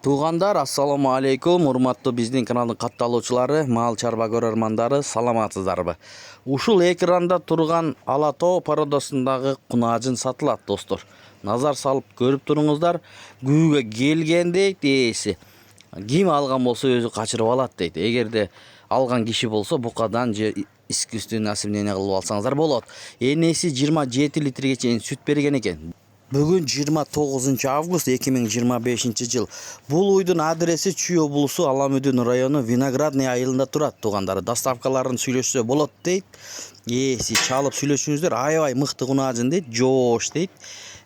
Туғандар, ассаламу алейкум, урматтуу биздин каналдын катталуучулары, мал чарба көрөрмандары, саламатсыздарбы? Ушул экранда турган ала тоо породасындагы кунаажын сатылат, достор. Назар салып көрүп туруңуздар. Күүгө келген дейт ээси. Ким алган болсо өзү качырып алат дейт. Эгерде алган киши болсо букадан же искусственный насыпнение кылып алсаңыздар болот. Энеси 27 литрге чейин сүт берген экен. Бүгүн 29 август 2025 жыл. Бул уйдун адреси Чүй облусу Аламүдүн району Виноградный айылында турат. Тугандары доставкаларын сүйлөшсө болот дейт. Эси чалып сүйлөшүңүздөр. Аябай мыкты кунаажын дейт, жоош дейт.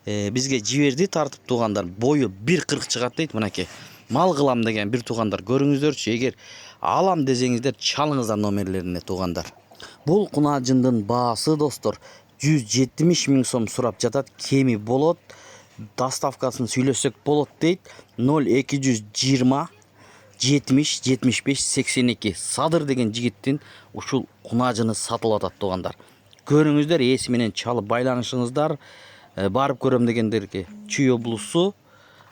Бизге жиберди тартып тугандар. Бою 1.40 чыгат дейт. Мынакей. Мал кылам деген бир тугандар көрүңүздөрчү. Эгер алам десеңиздер чалыңыздар номерлерине тугандар. Бул кунаажындын баасы, достор, 170 000 сом сурап жатат. Кеми болот. Доставкасын сүйлөсөк болот дейт. 0220 70 75 82 Садыр деген жигиттин ушул кунаажыны сатылып атат тугандар. Көрүңүздөр, эси менен чалып байланышыңыздар. Барып көрөм дегендерге Чүй облусу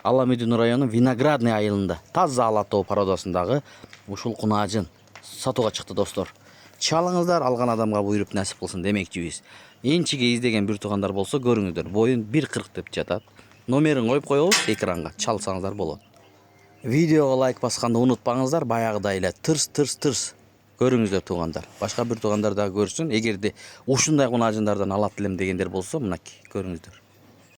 Аламүдүн району Виноградный айылында таза ала тоо породасындагы ушул кунаажын сатууга чыкты, достор. Чалыңыздар, алган адамга буйруп насип кылсын демекчибиз. Энчиге издеген бир тугандар болсо көрүңүздөр. Боюн 1.40 деп жатат. Номерин коюп коебуз экранга, чалсаңыздар болот. Видеого лайк басканды унутпаңыздар. Баягыдай эле тырс көрүңүздөр тугандар. Башка бир тугандар да көрсүн. Эгерде ушундай кунаажындардан алат элем дегендер болсо, мынакей көрүңүздөр.